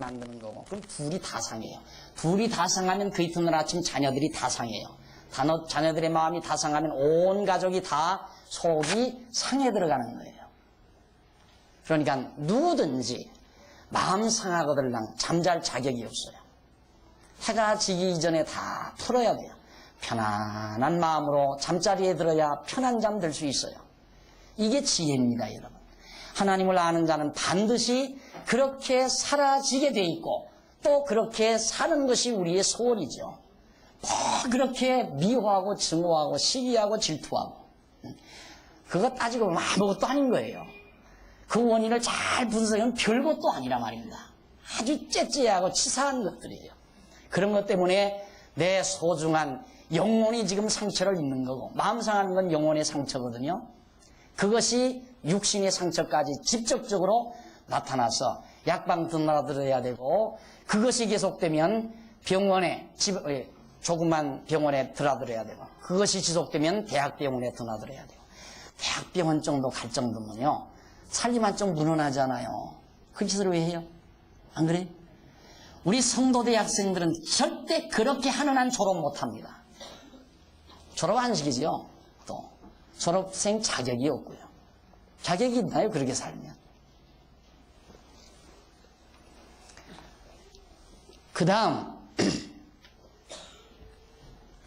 만드는 거고, 그럼 둘이 다 상해요. 둘이 다 상하면 그 이튿날 아침 자녀들이 다 상해요. 자녀들의 마음이 다 상하면 온 가족이 다 속이 상해 들어가는 거예요. 그러니까 누구든지 마음 상하거들랑 잠잘 자격이 없어요. 해가 지기 이전에 다 풀어야 돼요. 편안한 마음으로 잠자리에 들어야 편한 잠 들 수 있어요. 이게 지혜입니다, 여러분. 하나님을 아는 자는 반드시 그렇게 사라지게 돼 있고 또 그렇게 사는 것이 우리의 소원이죠. 뭐 그렇게 미워하고 증오하고 시기하고 질투하고 그거 따지고 보면 아무것도 아닌 거예요. 그 원인을 잘 분석하면 별것도 아니라 말입니다. 아주 째째하고 치사한 것들이에요. 그런 것 때문에 내 소중한 영혼이 지금 상처를 입는 거고, 마음 상하는 건 영혼의 상처거든요. 그것이 육신의 상처까지 직접적으로 나타나서 약방 드나들어야 되고, 그것이 계속되면 병원에, 조그만 병원에 드나들어야 되고, 그것이 지속되면 대학병원에 드나들어야 되고, 대학병원 정도 갈 정도면요, 살림 한쪽 무너나잖아요. 그 짓을 왜 해요? 안 그래? 우리 성도대 학생들은 절대 그렇게 하는 한 졸업 못합니다. 졸업 안 시키죠. 또 졸업생 자격이 없고요. 자격이 있나요? 그렇게 살면. 그 다음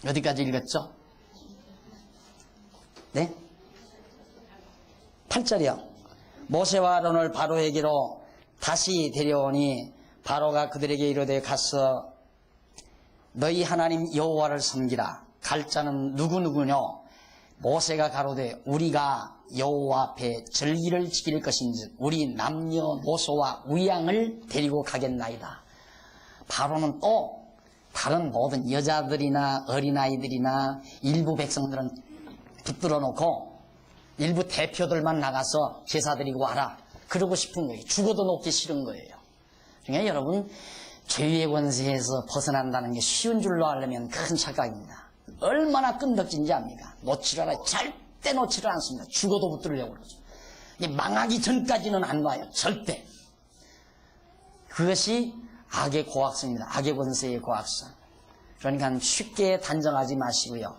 어디까지 읽었죠? 네? 8절이요. 모세와 아론을 바로에게로 다시 데려오니 바로가 그들에게 이르되 가서 너희 하나님 여호와를 섬기라. 갈 자는 누구누구뇨? 모세가 가로되 우리가 여호와 앞에 절기를 지킬 것인즉 우리 남녀노소와 우양을 데리고 가겠나이다. 바로는 또 다른 모든 여자들이나 어린아이들이나 일부 백성들은 붙들어 놓고 일부 대표들만 나가서 제사 드리고 와라. 그러고 싶은 거예요. 죽어도 놓기 싫은 거예요. 그러니까 여러분, 죄의 권세에서 벗어난다는 게 쉬운 줄로 알려면 큰 착각입니다. 얼마나 끈덕진지 압니까? 놓치를 않아요. 절대 놓치를 않습니다. 죽어도 붙들려고 그러죠. 망하기 전까지는 안 놔요. 절대. 그것이 악의 고악성입니다. 악의 권세의 고악성. 그러니까 쉽게 단정하지 마시고요.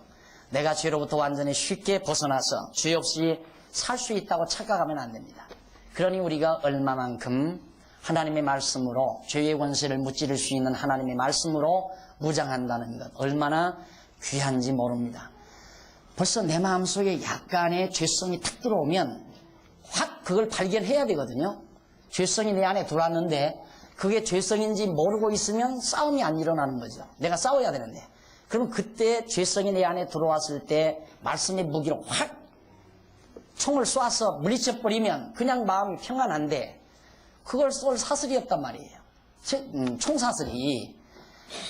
내가 죄로부터 완전히 쉽게 벗어나서 죄 없이 살 수 있다고 착각하면 안 됩니다. 그러니 우리가 얼마만큼 하나님의 말씀으로 죄의 권세를 무찌를 수 있는 하나님의 말씀으로 무장한다는 것 얼마나 귀한지 모릅니다. 벌써 내 마음속에 약간의 죄성이 탁 들어오면 확 그걸 발견해야 되거든요. 죄성이 내 안에 들어왔는데 그게 죄성인지 모르고 있으면 싸움이 안 일어나는 거죠. 내가 싸워야 되는데. 그럼 그때 죄성이 내 안에 들어왔을 때 말씀의 무기로 확 총을 쏴서 물리쳐버리면 그냥 마음이 평안한데 그걸 쏠 사슬이 없단 말이에요. 총사슬이.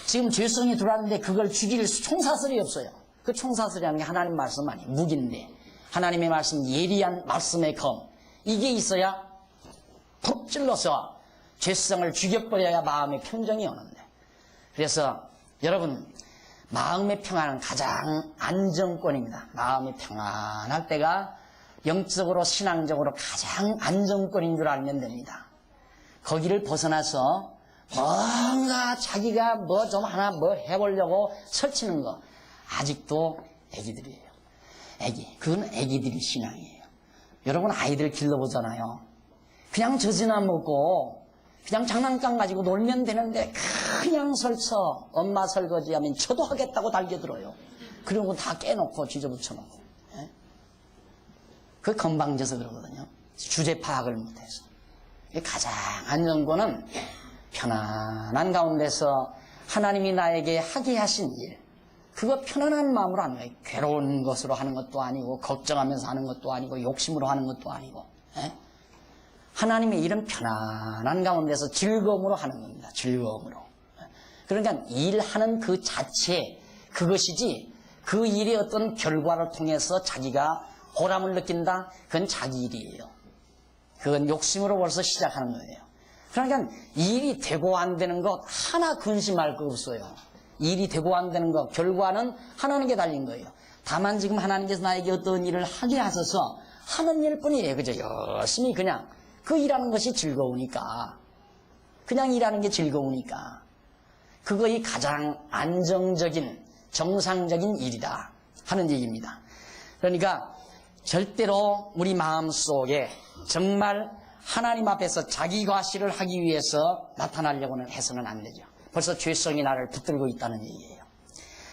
지금 죄성이 들어왔는데 그걸 죽일 총사슬이 없어요. 그 총사슬이라는 게 하나님 말씀 아니에요. 무기인데. 하나님의 말씀, 예리한 말씀의 검. 이게 있어야 푹 찔러서 죄성을 죽여버려야 마음의 평정이 오는데. 그래서 여러분, 마음의 평안은 가장 안정권입니다. 마음이 평안할 때가 영적으로 신앙적으로 가장 안정권인 줄 알면 됩니다. 거기를 벗어나서 뭔가 자기가 뭐 좀 하나 뭐 해보려고 설치는 거 아직도 애기들이에요. 그건 애기들이 신앙이에요. 여러분 아이들 길러보잖아요. 그냥 젖이나 먹고 그냥 장난감 가지고 놀면 되는데 그냥 설쳐 엄마 설거지하면 저도 하겠다고 달겨들어요. 그리고 다 깨놓고 쥐저붙여놓고. 그 건방져서 그러거든요. 주제 파악을 못해서. 가장 안정권은 편안한 가운데서 하나님이 나에게 하게 하신 일, 그거 편안한 마음으로 하는 거예요. 괴로운 것으로 하는 것도 아니고 걱정하면서 하는 것도 아니고 욕심으로 하는 것도 아니고. 하나님의 일은 편안한 가운데서 즐거움으로 하는 겁니다. 즐거움으로. 그러니까 일하는 그 자체, 그것이지 그 일의 어떤 결과를 통해서 자기가 보람을 느낀다? 그건 자기 일이에요. 그건 욕심으로 벌써 시작하는 거예요. 그러니까 일이 되고 안 되는 것 하나 근심할 거 없어요. 일이 되고 안 되는 것 결과는 하나님께 달린 거예요. 다만 지금 하나님께서 나에게 어떤 일을 하게 하셔서 하는 일뿐이에요. 그죠? 열심히 그냥 그 일하는 것이 즐거우니까. 그냥 일하는 게 즐거우니까. 그것이 가장 안정적인 정상적인 일이다 하는 얘기입니다. 그러니까 절대로 우리 마음속에 정말 하나님 앞에서 자기 과시를 하기 위해서 나타나려고는 해서는 안 되죠. 벌써 죄성이 나를 붙들고 있다는 얘기예요.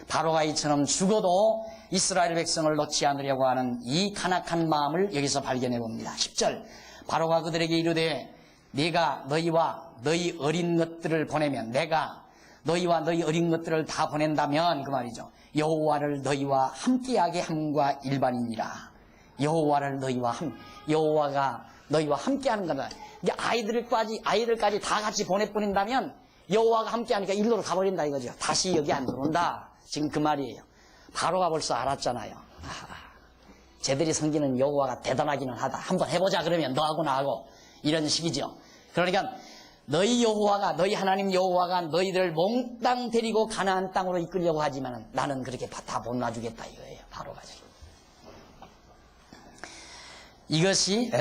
바로가 이처럼 죽어도 이스라엘 백성을 놓지 않으려고 하는 이 간악한 마음을 여기서 발견해 봅니다. 10절 바로가 그들에게 이르되 내가 너희와 너희 어린 것들을 보내면 내가 너희와 너희 어린 것들을 다 보낸다면 그 말이죠. 여호와를 너희와 함께하게 함과 일반이니라. 여호와를 여호와가 너희와 함께하는 거다. 이제 아이들까지 다 같이 보내버린다면 여호와가 함께하니까 일로로 가버린다 이거죠. 다시 여기 안 들어온다. 지금 그 말이에요. 바로가 벌써 알았잖아요. 쟤들이 섬기는 여호와가 대단하기는 하다. 한번 해보자 그러면 너하고 나하고 이런 식이죠. 그러니까 너희 하나님 여호와가 너희들을 몽땅 데리고 가나안 땅으로 이끌려고 하지만 나는 그렇게 다 못 놔주겠다 이거예요. 바로가. 이것이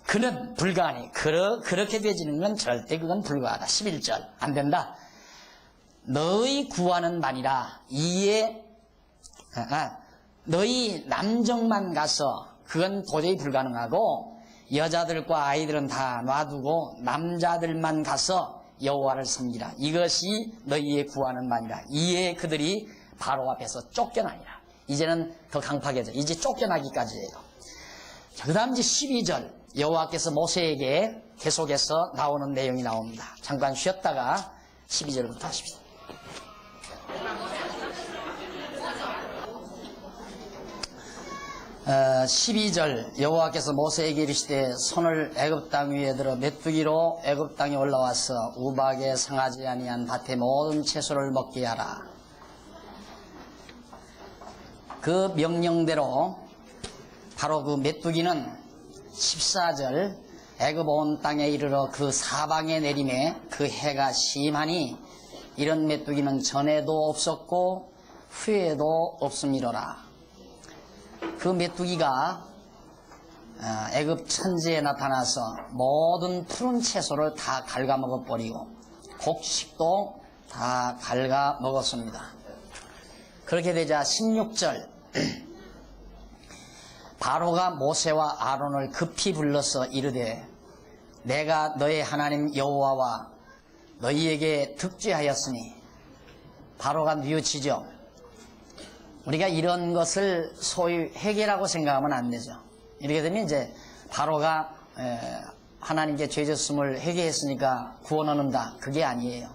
그는 불가하니 그렇게 되지는 건 절대 그건 불가하다. 11절 안 된다. 너희 구하는 만이라 이에 너희 남정만 가서 그건 도저히 불가능하고 여자들과 아이들은 다 놔두고 남자들만 가서 여호와를 섬기라. 이것이 너희의 구하는 만이라. 이에 그들이 바로 앞에서 쫓겨나니라. 이제는 더 강팍해져. 이제 쫓겨나기까지예요. 그 다음 이제 12절 여호와께서 모세에게 계속해서 나오는 내용이 나옵니다. 잠깐 쉬었다가 12절부터 하십시다. 12절 여호와께서 모세에게 이르시되 손을 애굽 땅 위에 들어 메뚜기로 애굽 땅에 올라와서 우박에 상하지 아니한 밭의 모든 채소를 먹게 하라. 그 명령대로 바로 그 메뚜기는 14절 애굽 온 땅에 이르러 그 사방에 내림에 그 해가 심하니 이런 메뚜기는 전에도 없었고 후에도 없음이로라. 그 메뚜기가 애굽 천지에 나타나서 모든 푸른 채소를 다 갉아먹어 버리고 곡식도 다 갉아먹었습니다. 그렇게 되자 16절 바로가 모세와 아론을 급히 불러서 이르되 내가 너의 하나님 여호와와 너희에게 득죄하였으니 바로가 뉘우치죠. 우리가 이런 것을 소위 회개라고 생각하면 안 되죠. 이렇게 되면 이제 바로가 하나님께 죄졌음을 회개했으니까 구원 얻는다. 그게 아니에요.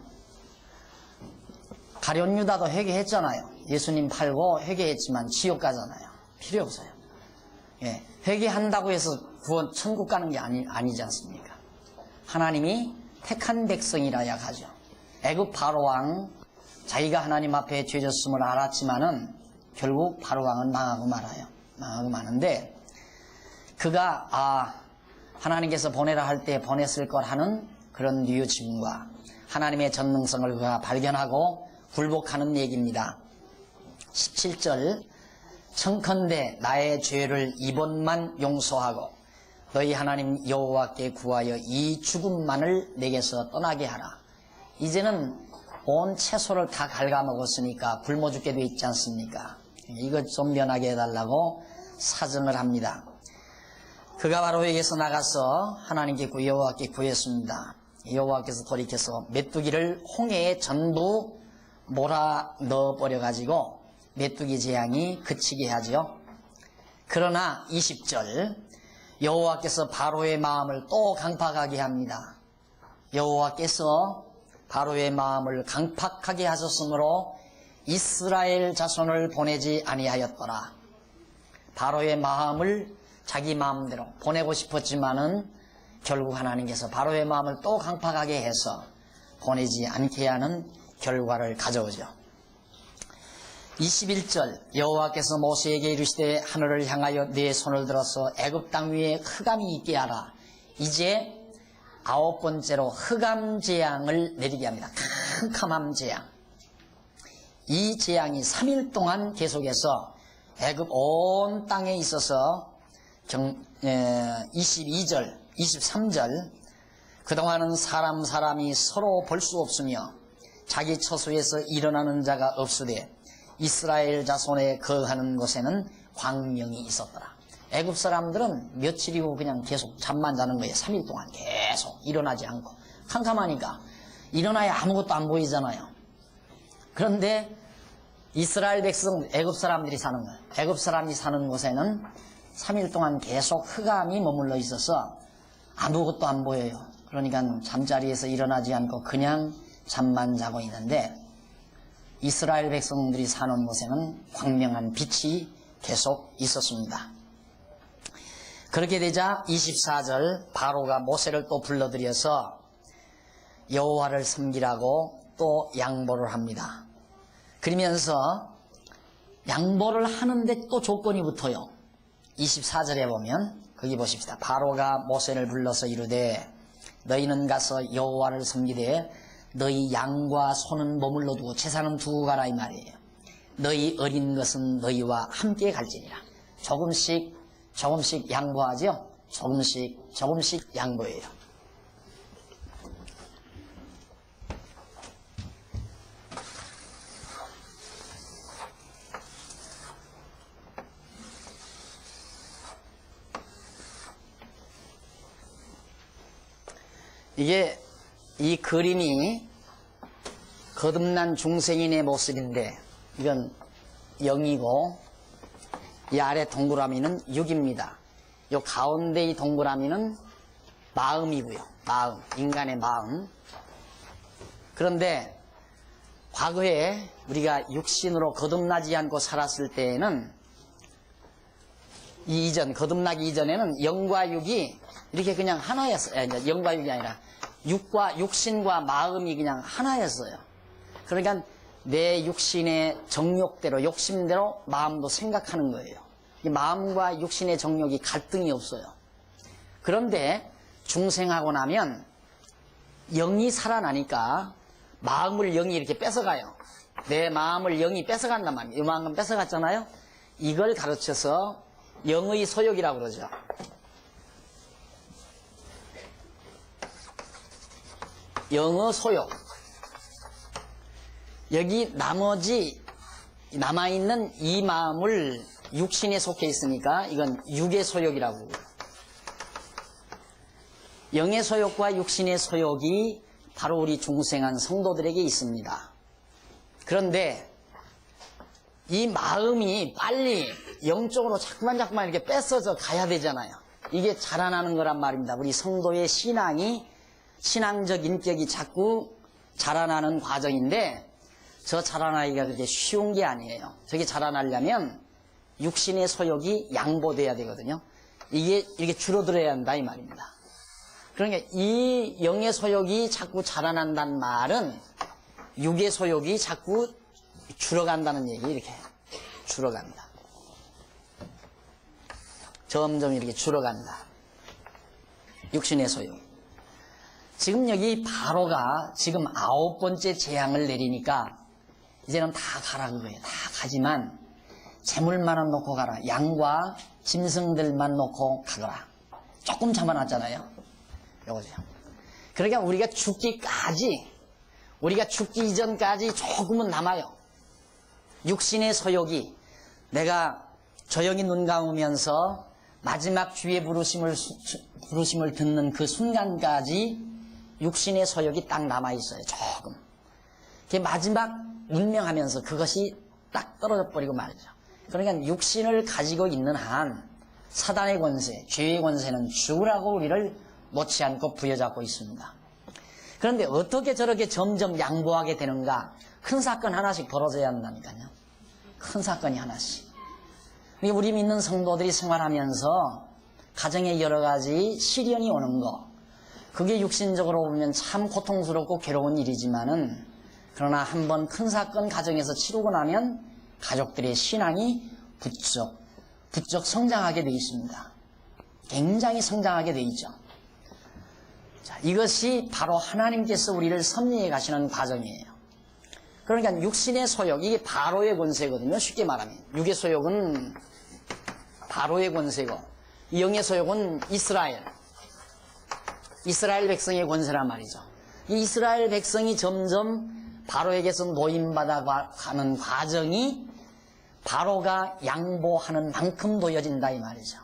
가룟 유다도 회개했잖아요. 예수님 팔고 회개했지만 지옥 가잖아요. 필요 없어요. 예, 회개한다고 해서 구원 천국 가는 게 아니지 않습니까? 하나님이 택한 백성이라야 가죠. 애굽 바로왕 자기가 하나님 앞에 죄졌음을 알았지만은 결국 바로왕은 망하고 말아요. 망하고 마는데 그가 하나님께서 보내라 할 때 보냈을 걸 하는 그런 뉘우침과 하나님의 전능성을 그가 발견하고 굴복하는 얘기입니다. 17절 청컨대 나의 죄를 이번만 용서하고 너희 하나님 여호와께 구하여 이 죽음만을 내게서 떠나게 하라. 이제는 온 채소를 다 갉아먹었으니까 굶어 죽게 돼 있지 않습니까? 이것 좀 면하게 해달라고 사정을 합니다. 그가 바로에게서 나가서 하나님께 여호와께 구했습니다. 여호와께서 돌이켜서 메뚜기를 홍해에 전부 몰아 넣어버려 가지고 메뚜기 재앙이 그치게 하죠. 그러나 20절 여호와께서 바로의 마음을 또 강팍하게 합니다. 여호와께서 바로의 마음을 강팍하게 하셨으므로 이스라엘 자손을 보내지 아니하였더라. 바로의 마음을 자기 마음대로 보내고 싶었지만은 결국 하나님께서 바로의 마음을 또 강팍하게 해서 보내지 않게 하는 결과를 가져오죠. 21절 여호와께서 모세에게 이르시되 하늘을 향하여 네 손을 들어서 애굽 땅 위에 흑암이 있게 하라. 이제 9번째로 흑암 재앙을 내리게 합니다. 캄캄함 재앙. 이 재앙이 3일 동안 계속해서 애굽 온 땅에 있어서 22절, 23절 그동안은 사람이 서로 볼 수 없으며 자기 처소에서 일어나는 자가 없으되 이스라엘 자손에 거하는 곳에는 광명이 있었더라. 애굽 사람들은 며칠이고 그냥 계속 잠만 자는 거예요. 3일 동안 계속 일어나지 않고. 캄캄하니까 일어나야 아무것도 안 보이잖아요. 그런데 이스라엘 백성, 애굽 사람들이 사는 거예요. 애굽 사람이 사는 곳에는 3일 동안 계속 흑암이 머물러 있어서 아무것도 안 보여요. 그러니까 잠자리에서 일어나지 않고 그냥 잠만 자고 있는데 이스라엘 백성들이 사는 곳에는 광명한 빛이 계속 있었습니다. 그렇게 되자 24절 바로가 모세를 또 불러들여서 여호와를 섬기라고 또 양보를 합니다. 그러면서 양보를 하는데 또 조건이 붙어요. 24절에 보면 거기 보십시다. 바로가 모세를 불러서 이르되 너희는 가서 여호와를 섬기되 너희 양과 소는 머물러 두고 제사는 두고 가라 이 말이에요. 너희 어린 것은 너희와 함께 갈지니라. 조금씩 양보하죠. 조금씩 양보해요. 이 그림이 거듭난 중생인의 모습인데 이건 0이고 이 아래 동그라미는 6입니다. 이 가운데 이 동그라미는 마음이고요. 마음, 인간의 마음. 그런데 과거에 우리가 육신으로 거듭나지 않고 살았을 때에는 거듭나기 이전에는 0과 6이 이렇게 그냥 하나였어요. 0과 6이 아니라 육신과 마음이 그냥 하나였어요. 그러니까 내 육신의 정욕대로, 욕심대로 마음도 생각하는 거예요. 이 마음과 육신의 정욕이 갈등이 없어요. 그런데 중생하고 나면 0이 살아나니까 마음을 0이 이렇게 뺏어가요. 내 마음을 0이 뺏어간단 말이에요. 이만큼 뺏어갔잖아요. 이걸 가르쳐서 영의 소욕이라고 그러죠. 영의 소욕. 여기 나머지 남아있는 이 마음을 육신에 속해 있으니까 이건 육의 소욕이라고 그래요. 영의 소욕과 육신의 소욕이 바로 우리 중생한 성도들에게 있습니다. 그런데 이 마음이 빨리 영적으로 자꾸만 이렇게 뺏어져 가야 되잖아요. 이게 자라나는 거란 말입니다. 우리 성도의 신앙적 인격이 자꾸 자라나는 과정인데 저 자라나기가 그렇게 쉬운 게 아니에요. 저게 자라나려면 육신의 소욕이 양보돼야 되거든요. 이게 이렇게 줄어들어야 한다 이 말입니다. 그러니까 이 영의 소욕이 자꾸 자라난다는 말은 육의 소욕이 자꾸 줄어간다는 얘기. 이렇게 줄어간다. 점점 이렇게 줄어간다. 육신의 소욕. 지금 여기 바로가 지금 9번째 재앙을 내리니까 이제는 다 가라 그거예요. 다 가지만 재물만은 놓고 가라. 양과 짐승들만 놓고 가거라. 조금 잡아놨잖아요. 요거죠. 그러니까 우리가 죽기 이전까지 조금은 남아요. 육신의 소욕이 내가 조용히 눈 감으면서 마지막 주의 부르심을 듣는 그 순간까지 육신의 소욕이 딱 남아있어요. 조금. 마지막 운명하면서 그것이 딱 떨어져 버리고 말이죠. 그러니까 육신을 가지고 있는 한 사단의 권세, 죄의 권세는 죽으라고 우리를 놓지 않고 부여잡고 있습니다. 그런데 어떻게 저렇게 점점 양보하게 되는가? 큰 사건 하나씩 벌어져야 한다니까요. 큰 사건이 하나씩. 우리 믿는 성도들이 생활하면서 가정에 여러 가지 시련이 오는 거, 그게 육신적으로 보면 참 고통스럽고 괴로운 일이지만은 그러나 한번 큰 사건 가정에서 치르고 나면 가족들의 신앙이 부쩍 성장하게 되어 있습니다. 굉장히 성장하게 되어 있죠. 자, 이것이 바로 하나님께서 우리를 섭리해 가시는 과정이에요. 그러니까 육신의 소욕, 이게 바로의 권세거든요. 쉽게 말하면. 육의 소욕은 바로의 권세고, 영의 소욕은 이스라엘. 이스라엘 백성의 권세란 말이죠. 이 이스라엘 백성이 점점 바로에게서 노임받아가는 과정이 바로가 양보하는 만큼 보여진다 이 말이죠.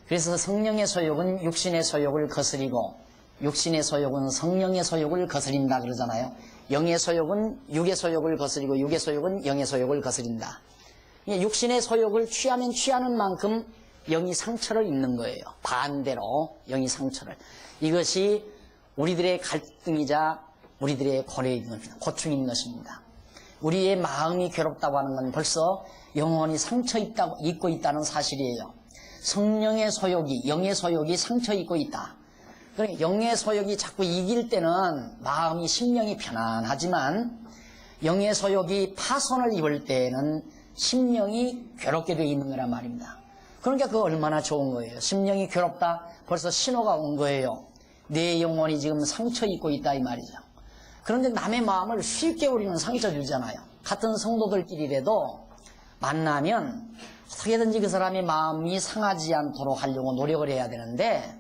그래서 성령의 소욕은 육신의 소욕을 거스리고 육신의 소욕은 성령의 소욕을 거스린다 그러잖아요. 영의 소욕은 육의 소욕을 거스리고 육의 소욕은 영의 소욕을 거스린다. 육신의 소욕을 취하면 취하는 만큼 영이 상처를 입는 거예요. 반대로 영이 상처를. 이것이 우리들의 갈등이자 우리들의 고충인 것입니다. 우리의 마음이 괴롭다고 하는 건 벌써 영혼이 상처 입고 있다는 사실이에요. 성령의 소욕이, 영의 소욕이 상처 입고 있다. 그러니까 영의 소욕이 자꾸 이길 때는 마음이 심령이 편안하지만 영의 소욕이 파손을 입을 때는 심령이 괴롭게 되어 있는 거란 말입니다. 그러니까 그거 얼마나 좋은 거예요. 심령이 괴롭다 벌써 신호가 온 거예요. 내 영혼이 지금 상처 입고 있다 이 말이죠. 그런데 남의 마음을 쉽게 우리는 상처 주잖아요. 같은 성도들끼리라도 만나면 어떻게든지 그 사람의 마음이 상하지 않도록 하려고 노력을 해야 되는데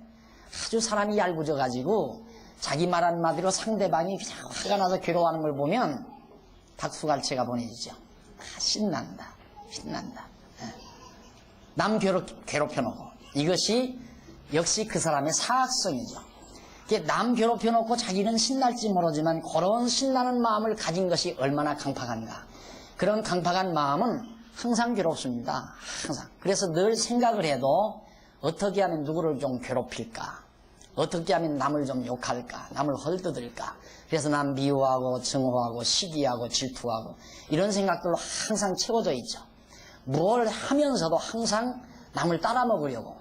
아주 사람이 얄궂어가지고 자기 말 한마디로 상대방이 그냥 화가 나서 괴로워하는 걸 보면 닭수갈채가 보내지죠. 신난다. 남 괴롭혀놓고 이것이 역시 그 사람의 사악성이죠. 남 괴롭혀놓고 자기는 신날지 모르지만 그런 신나는 마음을 가진 것이 얼마나 강팍한가. 그런 강팍한 마음은 항상 괴롭습니다. 항상. 그래서 늘 생각을 해도 어떻게 하면 누구를 좀 괴롭힐까? 어떻게 하면 남을 좀 욕할까? 남을 헐뜯을까? 그래서 남 미워하고 증오하고 시기하고 질투하고 이런 생각들로 항상 채워져 있죠. 뭘 하면서도 항상 남을 따라먹으려고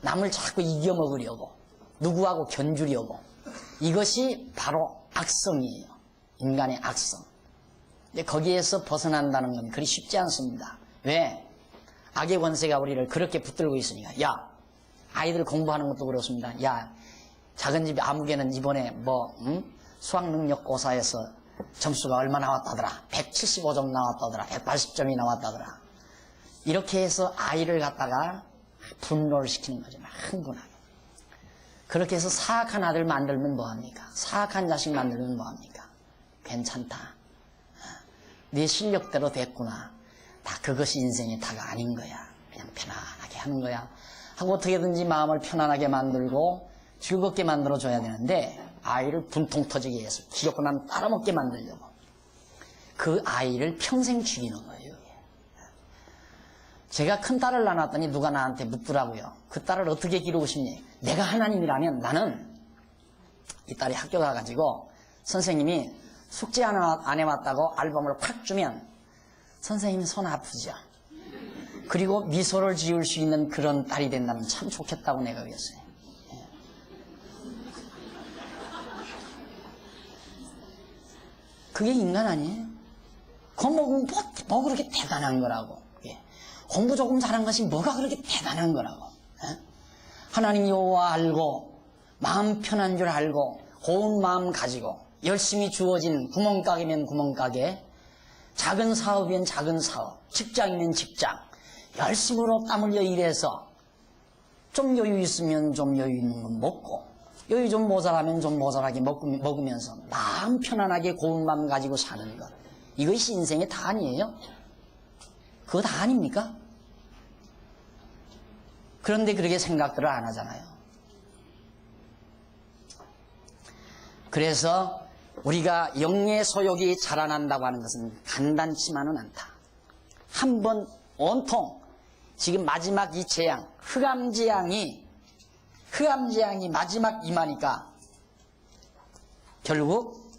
남을 자꾸 이겨먹으려고 누구하고 견주려고 이것이 바로 악성이에요. 인간의 악성. 근데 거기에서 벗어난다는 건 그리 쉽지 않습니다. 왜? 악의 권세가 우리를 그렇게 붙들고 있으니까. 야, 아이들 공부하는 것도 그렇습니다. 야, 작은 집 아무개는 이번에 수학능력고사에서 점수가 얼마 나왔다더라. 175점 나왔다더라. 180점이 나왔다더라. 이렇게 해서 아이를 갖다가 분노를 시키는 거죠. 흥분하게. 그렇게 해서 사악한 아들 만들면 뭐합니까? 사악한 자식 만들면 뭐합니까? 괜찮다. 네 실력대로 됐구나. 다 그것이 인생의 다가 아닌 거야. 그냥 편안하게 하는 거야. 하고 어떻게든지 마음을 편안하게 만들고 즐겁게 만들어줘야 되는데 아이를 분통 터지게 해서 기겁고 나면 따라먹게 만들려고 그 아이를 평생 죽이는 거예요. 제가 큰 딸을 낳았더니 누가 나한테 묻더라고요. 그 딸을 어떻게 기르고 싶니? 내가 하나님이라면 나는 이 딸이 학교 가가지고 선생님이 숙제 안 해왔다고 앨범을 팍 주면 선생님 손 아프죠. 그리고 미소를 지을 수 있는 그런 딸이 된다면 참 좋겠다고 내가 그랬어요. 그게 인간 아니에요? 그건 뭐 그렇게 대단한 거라고. 공부 조금 잘한 것이 뭐가 그렇게 대단한 거라고. 하나님 여호와 알고 마음 편한 줄 알고 고운 마음 가지고 열심히 주어진 구멍가게면 구멍가게, 작은 사업이면 작은 사업, 직장이면 직장 열심으로 땀 흘려 일해서 좀 여유 있으면 좀 여유 있는 건 먹고 여유 좀 모자라면 좀 모자라게 먹으면서 마음 편안하게 고운 마음 가지고 사는 것, 이것이 인생의 다 아니에요? 그거 다 아닙니까? 그런데 그렇게 생각들을 안 하잖아요. 그래서 우리가 영의 소욕이 자라난다고 하는 것은 간단치만은 않다. 한번 온통 지금 마지막 이 재앙, 흑암재앙이 마지막 임하니까 결국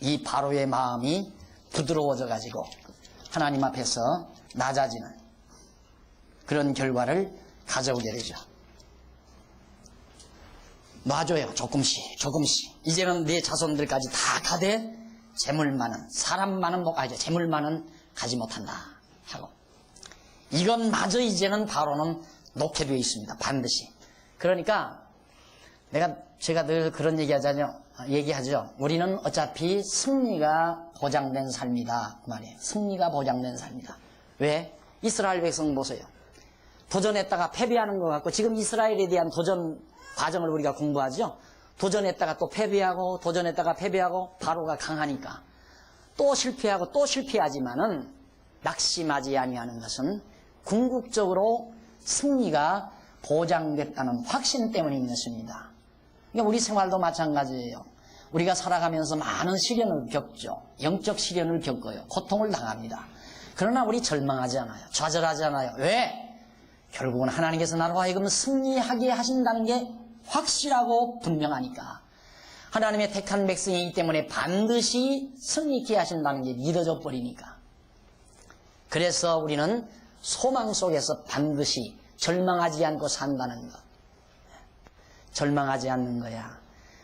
이 바로의 마음이 부드러워져 가지고 하나님 앞에서 낮아지는 그런 결과를 가져오게 되죠. 놔줘요. 조금씩. 이제는 내 자손들까지 다 가되 재물만은, 사람만은 못 가죠. 재물만은 가지 못한다 하고, 이것마저 이제는 바로는 놓게 되어 있습니다. 반드시. 그러니까 제가 늘 그런 얘기하죠. 우리는 어차피 승리가 보장된 삶이다 그 말이에요. 승리가 보장된 삶이다. 왜? 이스라엘 백성 보세요. 도전했다가 패배하는 것 같고 지금 이스라엘에 대한 도전 과정을 우리가 공부하죠. 도전했다가 또 패배하고 도전했다가 패배하고 바로가 강하니까 또 실패하고 또 실패하지만은 낙심하지 아니하는 것은 궁극적으로 승리가 보장됐다는 확신 때문인 것입니다. 그러니까 우리 생활도 마찬가지예요. 우리가 살아가면서 많은 시련을 겪죠. 영적 시련을 겪어요. 고통을 당합니다. 그러나 우리 절망하지 않아요. 좌절하지 않아요. 왜? 결국은 하나님께서 나로 하여금 승리하게 하신다는 게 확실하고 분명하니까. 하나님의 택한 백성이기 때문에 반드시 승리케 하신다는 게 믿어져 버리니까. 그래서 우리는 소망 속에서 반드시 절망하지 않고 산다는 것. 절망하지 않는 거야.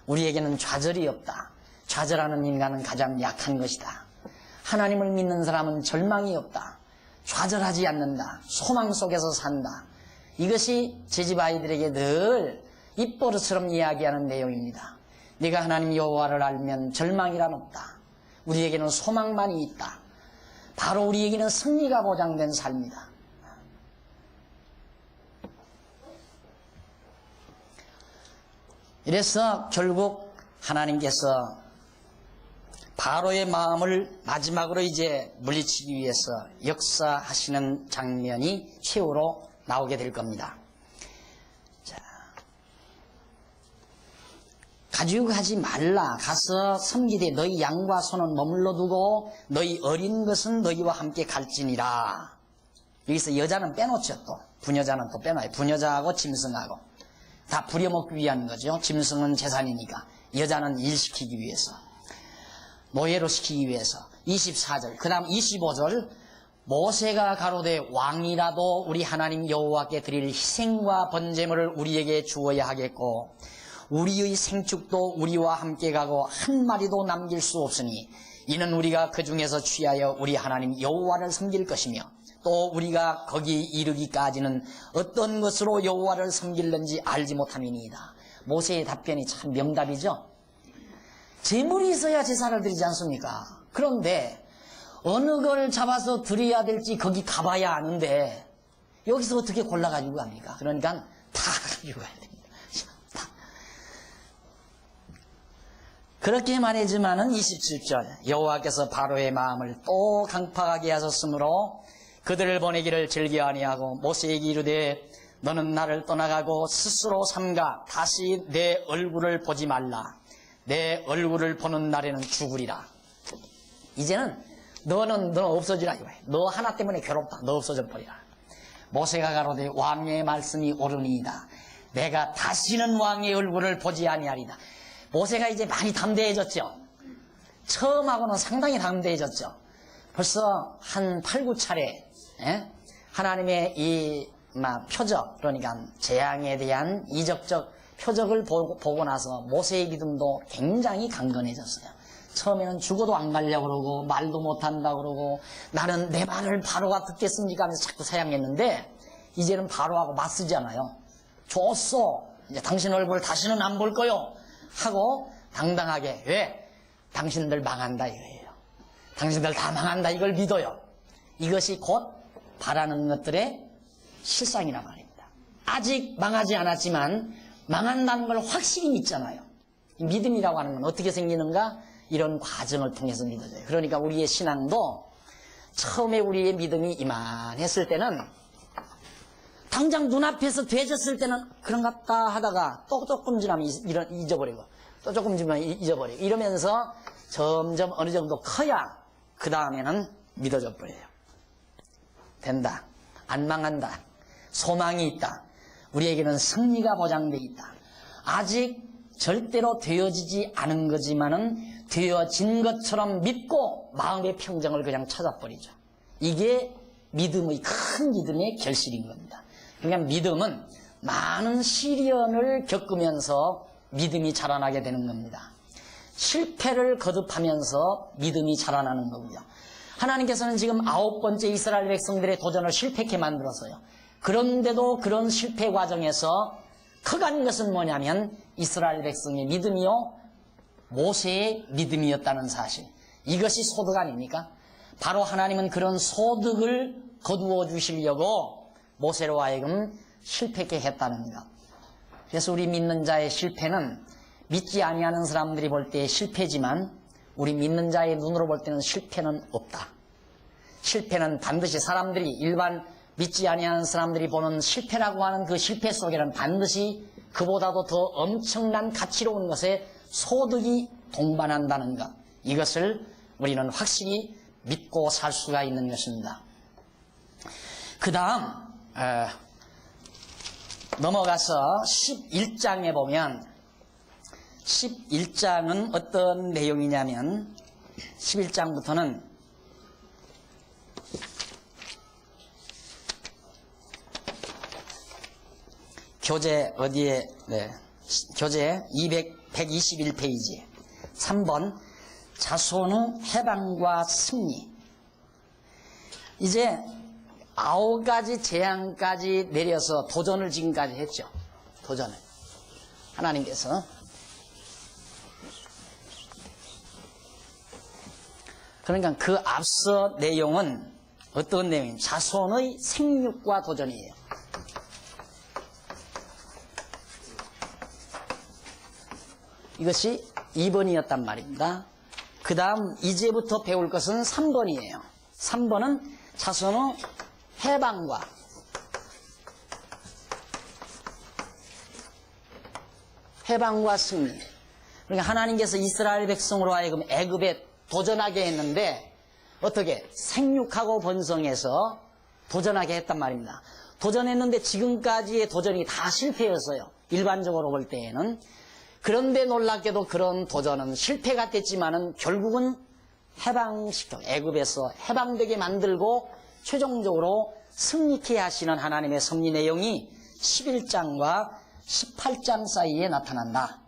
우리에게는 좌절이 없다. 좌절하는 인간은 가장 약한 것이다. 하나님을 믿는 사람은 절망이 없다. 좌절하지 않는다. 소망 속에서 산다. 이것이 제 집 아이들에게 늘 입버릇처럼 이야기하는 내용입니다. 네가 하나님 여호와를 알면 절망이란 없다. 우리에게는 소망만이 있다. 바로 우리에게는 승리가 보장된 삶이다. 이래서 결국 하나님께서 바로의 마음을 마지막으로 이제 물리치기 위해서 역사하시는 장면이 최후로 나오게 될 겁니다. 자, 가지고 가지 말라. 가서 섬기되 너희 양과 소는 머물러 두고 너희 어린 것은 너희와 함께 갈지니라. 여기서 여자는 빼놓죠. 또 부녀자는 또 빼놔요. 부녀자하고 짐승하고 다 부려먹기 위한 거죠. 짐승은 재산이니까. 여자는 일시키기 위해서, 노예로 시키기 위해서. 24절, 그 다음 25절, 모세가 가로되 왕이라도 우리 하나님 여호와께 드릴 희생과 번제물을 우리에게 주어야 하겠고 우리의 생축도 우리와 함께 가고 한 마리도 남길 수 없으니 이는 우리가 그 중에서 취하여 우리 하나님 여호와를 섬길 것이며 또 우리가 거기 이르기까지는 어떤 것으로 여호와를 섬길는지 알지 못함이니이다. 모세의 답변이 참 명답이죠. 제물이 있어야 제사를 드리지 않습니까? 그런데 어느 걸 잡아서 드려야 될지 거기 가봐야 아는데 여기서 어떻게 골라가지고 갑니까? 그러니까 다 가지고 가야 됩니다. 다. 그렇게 말하지만은 27절, 여호와께서 바로의 마음을 또 강팍하게 하셨으므로 그들을 보내기를 즐겨 아니하고 모세에게 이르되 너는 나를 떠나가고 스스로 삼가 다시 내 얼굴을 보지 말라. 내 얼굴을 보는 날에는 죽으리라. 이제는 너는 없어지라 이거야. 너 하나 때문에 괴롭다. 너 없어져 버리라. 모세가 가로되 왕의 말씀이 옳으니이다. 내가 다시는 왕의 얼굴을 보지 아니하리다. 모세가 이제 많이 담대해졌죠. 처음하고는 상당히 담대해졌죠. 벌써 한 8, 9차례 하나님의 이 표적, 그러니까 재앙에 대한 이적적 표적을 보고 나서 모세의 믿음도 굉장히 강건해졌어요. 처음에는 죽어도 안 가려고 그러고 말도 못한다고 그러고 나는 내 말을 바로가 듣겠습니까 하면서 자꾸 사양했는데 이제는 바로하고 맞서잖아요. 좋소. 이제 당신 얼굴 다시는 안 볼 거요. 하고 당당하게. 왜? 당신들 망한다 이거예요. 당신들 다 망한다 이걸 믿어요. 이것이 곧 바라는 것들의 실상이란 말입니다. 아직 망하지 않았지만 망한다는 걸 확실히 믿잖아요. 믿음이라고 하는 건 어떻게 생기는가? 이런 과정을 통해서 믿어져요. 그러니까 우리의 신앙도 처음에 우리의 믿음이 이만했을 때는 당장 눈앞에서 되졌을 때는 그런갑다 하다가 또 조금 지나면 잊어버리고 또 조금 지나면 잊어버리고 이러면서 점점 어느 정도 커야 그 다음에는 믿어져 버려요. 된다. 안 망한다. 소망이 있다. 우리에게는 승리가 보장되어 있다. 아직 절대로 되어지지 않은 거지만은 되어진 것처럼 믿고 마음의 평정을 그냥 찾아버리죠. 이게 믿음의 큰 믿음의 결실인 겁니다. 그러니까 믿음은 많은 시련을 겪으면서 믿음이 자라나게 되는 겁니다. 실패를 거듭하면서 믿음이 자라나는 거고요. 하나님께서는 지금 9번째 이스라엘 백성들의 도전을 실패케 만들었어요. 그런데도 그런 실패 과정에서 커가는 것은 뭐냐면 이스라엘 백성의 믿음이요 모세의 믿음이었다는 사실. 이것이 소득 아닙니까? 바로 하나님은 그런 소득을 거두어 주시려고 모세로 하여금 실패케 했다는 것. 그래서 우리 믿는 자의 실패는 믿지 아니하는 사람들이 볼 때 실패지만 우리 믿는 자의 눈으로 볼 때는 실패는 없다. 실패는 반드시 사람들이 일반 믿지 아니하는 사람들이 보는 실패라고 하는 그 실패 속에는 반드시 그보다도 더 엄청난 가치로운 것에 소득이 동반한다는 것. 이것을 우리는 확실히 믿고 살 수가 있는 것입니다. 그 다음 넘어가서 11장에 보면 11장은 어떤 내용이냐면 11장부터는 교재 어디에 교재 121페이지 3번 자손의 해방과 승리. 이제 9가지 재앙까지 내려서 도전을 지금까지 했죠. 도전을 하나님께서. 그러니까 그 앞서 내용은 어떤 내용이냐, 자손의 생육과 도전이에요. 이것이 2번이었단 말입니다. 그 다음 이제부터 배울 것은 3번이에요. 3번은 자손의 해방과 승리. 그러니까 하나님께서 이스라엘 백성으로 하여금 애굽에 도전하게 했는데 어떻게? 생육하고 번성해서 도전하게 했단 말입니다. 도전했는데 지금까지의 도전이 다 실패였어요. 일반적으로 볼 때에는. 그런데 놀랍게도 그런 도전은 실패가 됐지만은 결국은 해방시켜 애굽에서 해방되게 만들고 최종적으로 승리케 하시는 하나님의 섭리 내용이 11장과 18장 사이에 나타난다.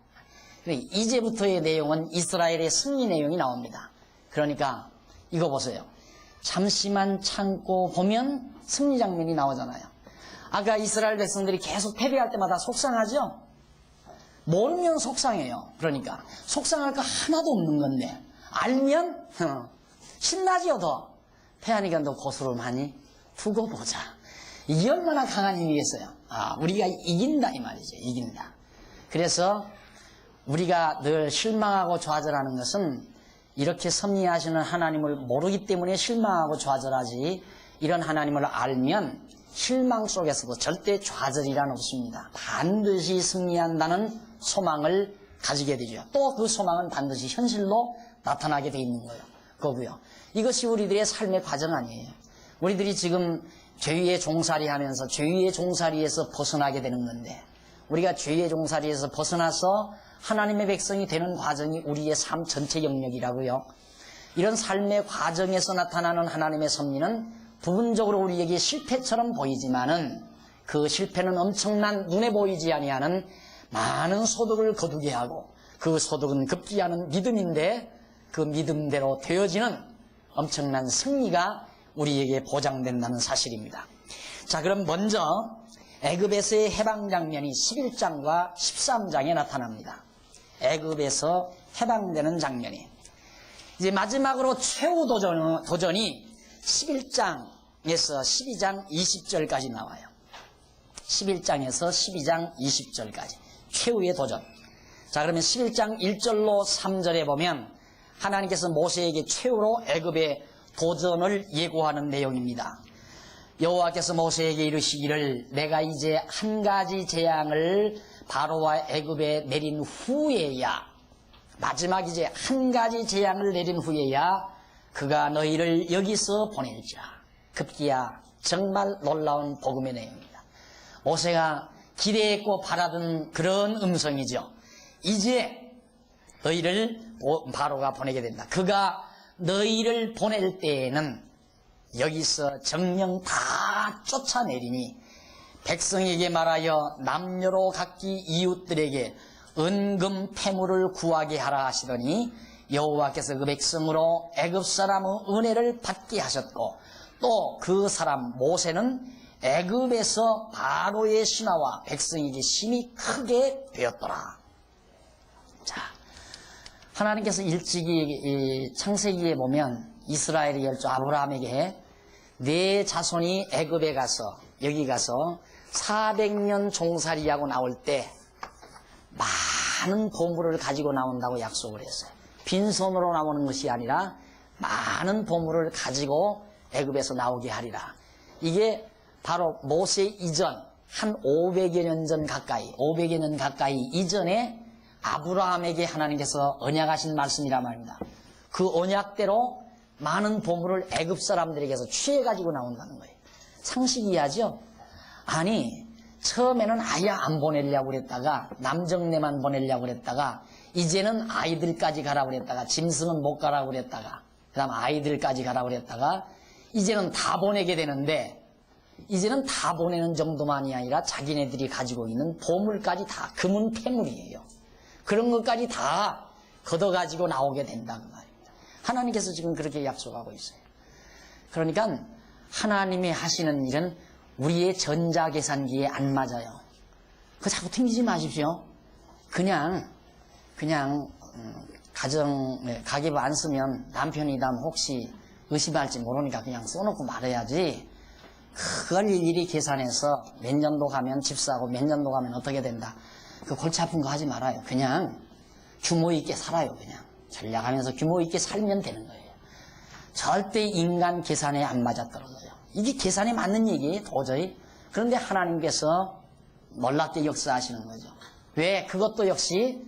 이제부터의 내용은 이스라엘의 승리 내용이 나옵니다. 그러니까 이거 보세요. 잠시만 참고 보면 승리 장면이 나오잖아요. 아까 이스라엘 백성들이 계속 패배할 때마다 속상하죠? 모르면 속상해요. 그러니까 속상할 거 하나도 없는 건데 알면 신나지요. 더 패하니까 너 고수를 많이 두고 보자. 이게 얼마나 강한 힘이겠어요. 우리가 이긴다 이 말이죠. 이긴다. 그래서 우리가 늘 실망하고 좌절하는 것은 이렇게 섭리하시는 하나님을 모르기 때문에 실망하고 좌절하지, 이런 하나님을 알면 실망 속에서도 절대 좌절이란 없습니다. 반드시 승리한다는 소망을 가지게 되죠. 또 그 소망은 반드시 현실로 나타나게 돼 있는 거고요. 이것이 우리들의 삶의 과정 아니에요. 우리들이 지금 죄의 종살이 하면서 죄의 종살이에서 벗어나게 되는 건데, 우리가 죄의 종살이에서 벗어나서 하나님의 백성이 되는 과정이 우리의 삶 전체 영역이라고요. 이런 삶의 과정에서 나타나는 하나님의 섭리는 부분적으로 우리에게 실패처럼 보이지만은 그 실패는 엄청난 눈에 보이지 아니하는 많은 소득을 거두게 하고, 그 소득은 급기야는 믿음인데 그 믿음대로 되어지는 엄청난 승리가 우리에게 보장된다는 사실입니다. 자, 그럼 먼저 애굽에서의 해방 장면이 11장과 13장에 나타납니다. 애굽에서 해방되는 장면이. 이제 마지막으로 최후 도전이 11장에서 12장 20절까지 나와요. 11장에서 12장 20절까지 최후의 도전. 자, 그러면 11장 1절로 3절에 보면 하나님께서 모세에게 최후로 애굽의 도전을 예고하는 내용입니다. 여호와께서 모세에게 이르시기를, 내가 이제 한 가지 재앙을 바로와 애굽에 내린 후에야, 마지막 이제 한 가지 재앙을 내린 후에야 그가 너희를 여기서 보낼지라. 급기야 정말 놀라운 복음의 내용입니다. 모세가 기대했고 바라던 그런 음성이죠. 이제 너희를 바로가 보내게 된다. 그가 너희를 보낼 때에는 여기서 정령 다 쫓아내리니 백성에게 말하여 남녀로 각기 이웃들에게 은금 패물을 구하게 하라 하시더니, 여호와께서 그 백성으로 애굽 사람의 은혜를 받게 하셨고, 또 그 사람 모세는 애굽에서 바로의 신하와 백성에게 심히 크게 되었더라. 자, 하나님께서 일찍이 창세기에 보면 이스라엘의 열조 아브라함에게 내 자손이 애굽에 가서, 여기 가서 400년 종살이하고 나올 때 많은 보물을 가지고 나온다고 약속을 했어요. 빈손으로 나오는 것이 아니라 많은 보물을 가지고 애굽에서 나오게 하리라. 이게 바로 모세 이전 한 500여 년 전 가까이 500여 년 가까이 이전에 아브라함에게 하나님께서 언약하신 말씀이란 말입니다. 그 언약대로 많은 보물을 애굽 사람들에게서 취해가지고 나온다는 거예요. 상식이하죠? 아니 처음에는 아예 안 보내려고 그랬다가 남정네만 보내려고 그랬다가 이제는 아이들까지 가라고 그랬다가 짐승은 못 가라고 그랬다가 그 다음 아이들까지 가라고 그랬다가 이제는 다 보내게 되는데 이제는 다 보내는 정도만이 아니라 자기네들이 가지고 있는 보물까지 다 금은 폐물이에요. 그런 것까지 다 걷어가지고 나오게 된다는 말입니다. 하나님께서 지금 그렇게 약속하고 있어요. 그러니까 하나님이 하시는 일은 우리의 전자계산기에 안 맞아요. 그거 자꾸 튕기지 마십시오. 그냥 가계부 안 쓰면 남편이다 혹시 의심할지 모르니까 그냥 써놓고 말해야지. 그걸 일일이 계산해서 몇 년도 가면 집 사고 몇 년도 가면 어떻게 된다. 그 골치 아픈 거 하지 말아요. 그냥 규모 있게 살아요. 그냥 전략하면서 규모 있게 살면 되는 거예요. 절대 인간 계산에 안 맞아떨어져요. 이게 계산에 맞는 얘기예요. 도저히. 그런데 하나님께서 놀랍게 역사하시는 거죠. 왜? 그것도 역시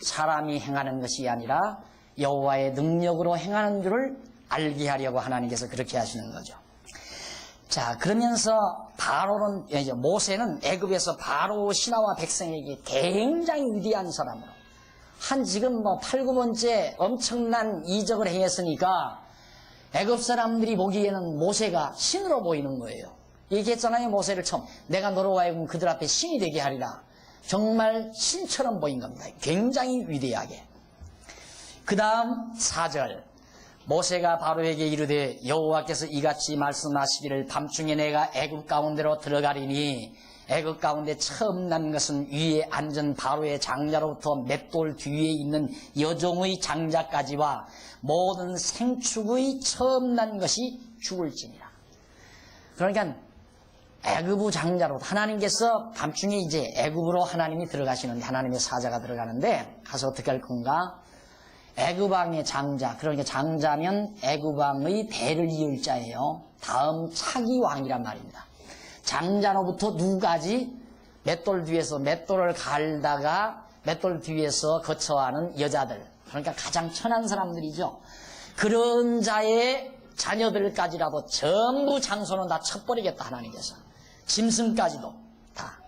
사람이 행하는 것이 아니라 여호와의 능력으로 행하는 줄을 알게 하려고 하나님께서 그렇게 하시는 거죠. 자, 그러면서 모세는 애굽에서 바로 신하와 백성에게 굉장히 위대한 사람으로 지금 8, 9번째 엄청난 이적을 행했으니까 애굽 사람들이 보기에는 모세가 신으로 보이는 거예요. 얘기했잖아요. 모세를 처음 내가 너로 하여금 그들 앞에 신이 되게 하리라. 정말 신처럼 보인 겁니다. 굉장히 위대하게. 그 다음 4절 모세가 바로에게 이르되 여호와께서 이같이 말씀하시기를 밤중에 내가 애굽 가운데로 들어가리니 애굽 가운데 처음 난 것은 위에 앉은 바로의 장자로부터 맷돌 뒤에 있는 여종의 장자까지와 모든 생축의 처음 난 것이 죽을지니라. 그러니까 애굽의 장자로 하나님께서 밤중에 이제 애굽으로 하나님이 들어가시는데 하나님의 사자가 들어가는데 가서 어떻게 할 건가? 애굽 왕의 장자, 그러니까 장자면 애굽 왕의 대를 이을 자예요. 다음 차기 왕이란 말입니다. 장자로부터 누가지 맷돌 뒤에서 맷돌을 갈다가 맷돌 뒤에서 거처하는 여자들, 그러니까 가장 천한 사람들이죠. 그런 자의 자녀들까지라도 전부 장소는 다 쳐버리겠다 하나님께서. 짐승까지도 다.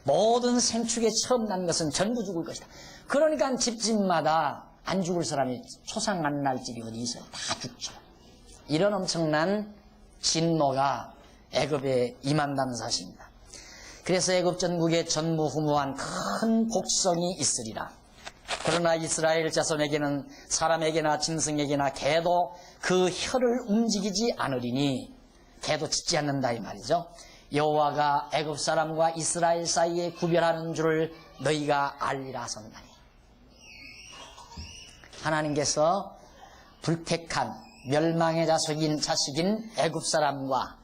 모든 생축에 처음 난 것은 전부 죽을 것이다. 그러니까 집집마다 안 죽을 사람이 초상 안 날 집이 어디 있어요? 다 죽죠. 이런 엄청난 진노가 애굽에 임한다는 사실입니다. 그래서 애굽 전국에 전무후무한 큰 복성이 있으리라. 그러나 이스라엘 자손에게는 사람에게나 짐승에게나 개도 그 혀를 움직이지 않으리니, 개도 짖지 않는다 이 말이죠. 여호와가 애굽 사람과 이스라엘 사이에 구별하는 줄을 너희가 알리라 하셨나니. 하나님께서 불택한 멸망의 자식인 애굽 사람과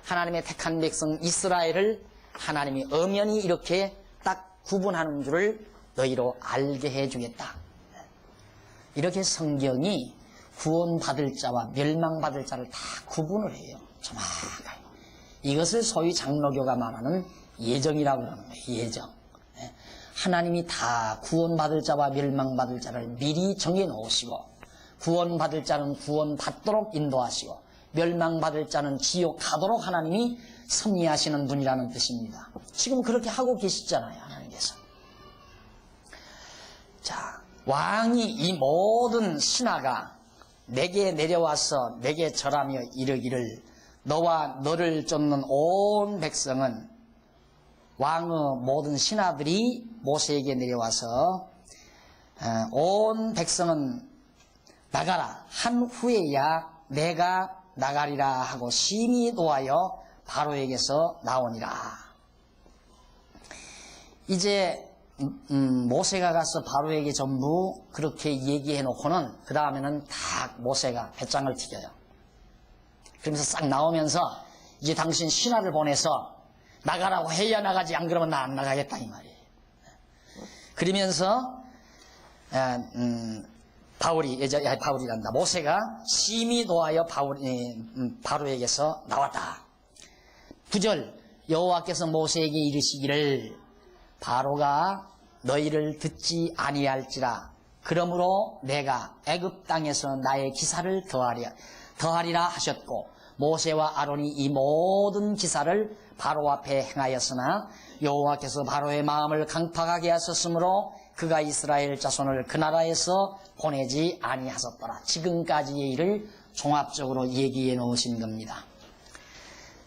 하나님의 택한 백성 이스라엘을 하나님이 엄연히 이렇게 딱 구분하는 줄을 너희로 알게 해주겠다. 이렇게 성경이 구원받을 자와 멸망받을 자를 다 구분을 해요. 정확하게. 이것을 소위 장로교가 말하는 예정이라고 그러는 거예요. 예정. 하나님이 다 구원받을 자와 멸망받을 자를 미리 정해놓으시고, 구원받을 자는 구원받도록 인도하시고 멸망받을 자는 지옥 가도록 하나님이 섭리하시는 분이라는 뜻입니다. 지금 그렇게 하고 계시잖아요. 하나님께서. 자, 왕이 이 모든 신하가 내게 내려와서 내게 절하며 이르기를 너와 너를 쫓는 온 백성은, 왕의 모든 신하들이 모세에게 내려와서 온 백성은 나가라 한 후에야 내가 나가리라 하고 심히 노하여 바로에게서 나오니라. 이제 모세가 가서 바로에게 전부 그렇게 얘기해 놓고는 그 다음에는 다 모세가 배짱을 튀겨요. 그러면서 싹 나오면서 이제 당신 신하를 보내서 나가라고 해야 나가지, 안 그러면 나 안 나가겠다 이 말이에요. 그러면서 바울이란다. 모세가 심히 노하여 바로에게서 나왔다. 9절 여호와께서 모세에게 이르시기를 바로가 너희를 듣지 아니할지라. 그러므로 내가 애굽 땅에서 나의 기사를 더하리라 하셨고 모세와 아론이 이 모든 기사를 바로 앞에 행하였으나 여호와께서 바로의 마음을 강팍하게 하셨으므로 그가 이스라엘 자손을 그 나라에서 보내지 아니하셨더라. 지금까지의 일을 종합적으로 얘기해 놓으신 겁니다.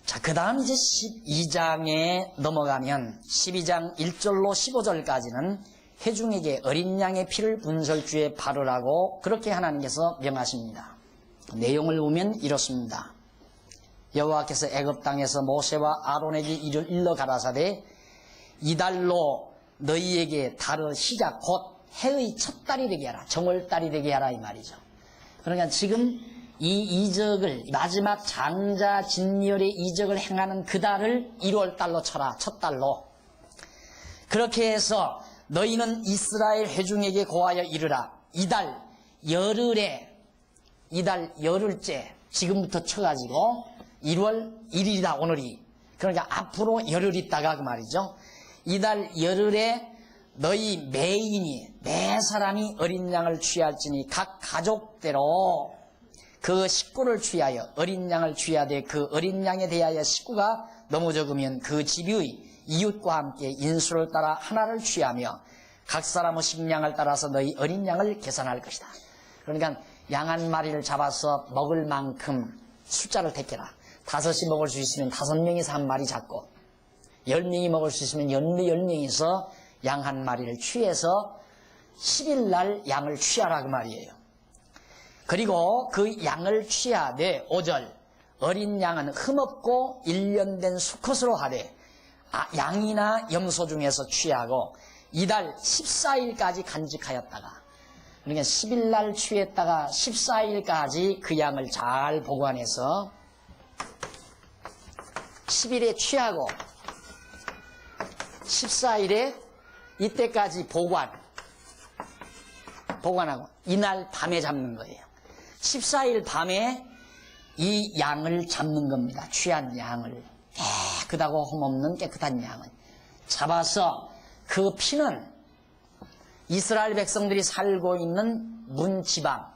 자, 그 다음 이제 12장에 넘어가면 12장 1절로 15절까지는 회중에게 어린 양의 피를 분설주에 바르라고 그렇게 하나님께서 명하십니다. 내용을 보면 이렇습니다. 여호와께서 애굽 땅에서 모세와 아론에게 일러 가라사대 이달로 너희에게 달의 시작 곧 해의 첫 달이 되게 하라. 정월달이 되게 하라 이 말이죠. 그러니까 지금 이 이적을 마지막 장자 진멸의 이적을 행하는 그 달을 1월달로 쳐라. 첫 달로. 그렇게 해서 너희는 이스라엘 회중에게 고하여 이르라. 이달 열흘째 지금부터 쳐가지고 1월 1일이다 오늘이. 그러니까 앞으로 열흘 있다가 그 말이죠. 이달 열흘에 너희 매 사람이 어린 양을 취할지니 각 가족대로 그 식구를 취하여 어린 양을 취하되 그 어린 양에 대하여 식구가 너무 적으면 그 집의 이웃과 함께 인수를 따라 하나를 취하며 각 사람의 식량을 따라서 너희 어린 양을 계산할 것이다. 그러니까 양 한 마리를 잡아서 먹을 만큼 숫자를 택해라. 5이 먹을 수 있으면 5명이서 한 마리 잡고 10명이 먹을 수 있으면 10명이서 양 한 마리를 취해서 10일 날 양을 취하라 그 말이에요. 그리고 그 양을 취하되 5절 어린 양은 흠없고 1년 된 수컷으로 하되 양이나 염소 중에서 취하고 이달 14일까지 간직하였다가 그러니까 10일 날 취했다가 14일까지 그 양을 잘 보관해서 10일에 취하고 14일에 이때까지 보관하고 이날 밤에 잡는 거예요. 14일 밤에 이 양을 잡는 겁니다. 취한 양을 깨끗하고 흠없는 깨끗한 양을 잡아서 그 피는 이스라엘 백성들이 살고 있는 문지방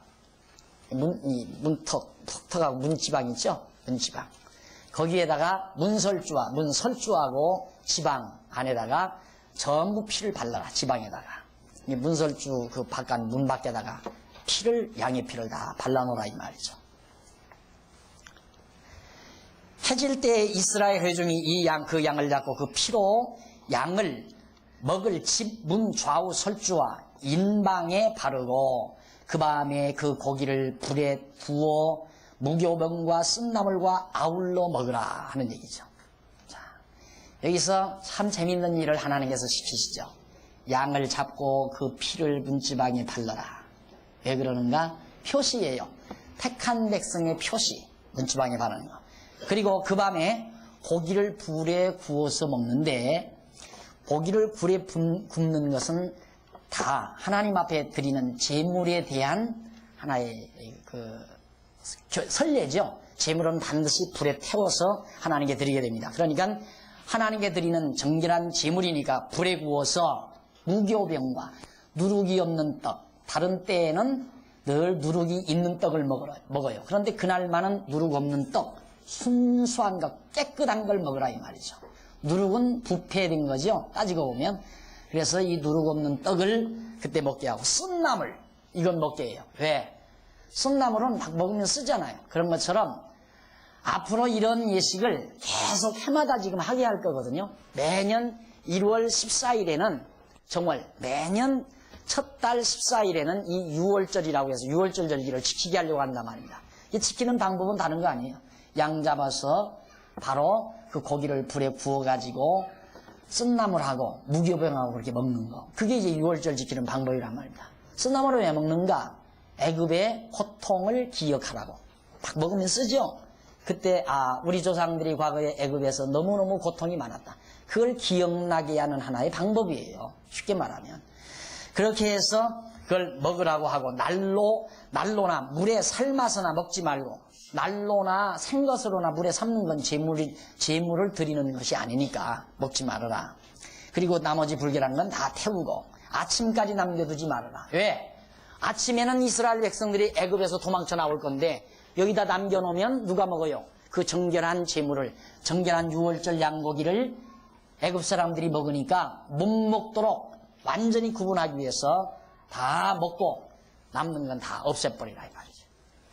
턱하고 문지방 있죠? 문지방 거기에다가 문설주하고 지방 안에다가 전부 피를 발라라. 지방에다가 문설주 그 바깥 문 밖에다가 양의 피를 다 발라놓으라 이 말이죠. 해질 때 이스라엘 회중이 그 양을 잡고 그 피로 양을 먹을 집 문 좌우 설주와 인방에 바르고 그 밤에 그 고기를 불에 구워 무교병과 쓴나물과 아울러 먹으라 하는 얘기죠. 자, 여기서 참 재밌는 일을 하나님께서 시키시죠. 양을 잡고 그 피를 문지방에 발라라. 왜 그러는가? 표시예요. 택한 백성의 표시. 문지방에 바르는 거. 그리고 그 밤에 고기를 불에 구워서 먹는데 고기를 불에 굽는 것은 다 하나님 앞에 드리는 제물에 대한 하나의 선례죠. 제물은 반드시 불에 태워서 하나님께 드리게 됩니다. 그러니까 하나님께 드리는 정결한 제물이니까 불에 구워서 무교병과 누룩이 없는 떡, 다른 때에는 늘 누룩이 있는 떡을 먹어요. 그런데 그날만은 누룩 없는 떡, 순수한 것, 깨끗한 걸 먹으라 이 말이죠. 누룩은 부패된 거죠. 따지고 보면. 그래서 이 누룩 없는 떡을 그때 먹게 하고 쓴나물 이건 먹게 해요. 왜? 쓴나물은 막 먹으면 쓰잖아요. 그런 것처럼 앞으로 이런 예식을 계속 해마다 지금 하게 할 거거든요. 매년 1월 14일에는 정말 매년 첫 달 14일에는 이 6월절이라고 해서 6월절 절기를 지키게 하려고 한단 말입니다. 이 지키는 방법은 다른 거 아니에요. 양 잡아서 바로 그 고기를 불에 구워가지고 쓴나물하고 무교병하고 그렇게 먹는 거. 그게 이제 6월절 지키는 방법이란 말입니다. 쓴나물을 왜 먹는가? 애굽의 고통을 기억하라고. 딱 먹으면 쓰죠? 그때 우리 조상들이 과거에 애굽에서 너무너무 고통이 많았다. 그걸 기억나게 하는 하나의 방법이에요. 쉽게 말하면. 그렇게 해서 그걸 먹으라고 하고 난로나 물에 삶아서나 먹지 말고 난로나 생것으로나 물에 삶는 건 제물을 드리는 것이 아니니까 먹지 말아라. 그리고 나머지 불결한 건 다 태우고 아침까지 남겨두지 말아라. 왜? 아침에는 이스라엘 백성들이 애굽에서 도망쳐 나올 건데 여기다 남겨놓으면 누가 먹어요? 그 정결한 제물을, 정결한 유월절 양고기를 애굽 사람들이 먹으니까 못 먹도록 완전히 구분하기 위해서 다 먹고 남는 건 다 없애버리라 이 말이죠.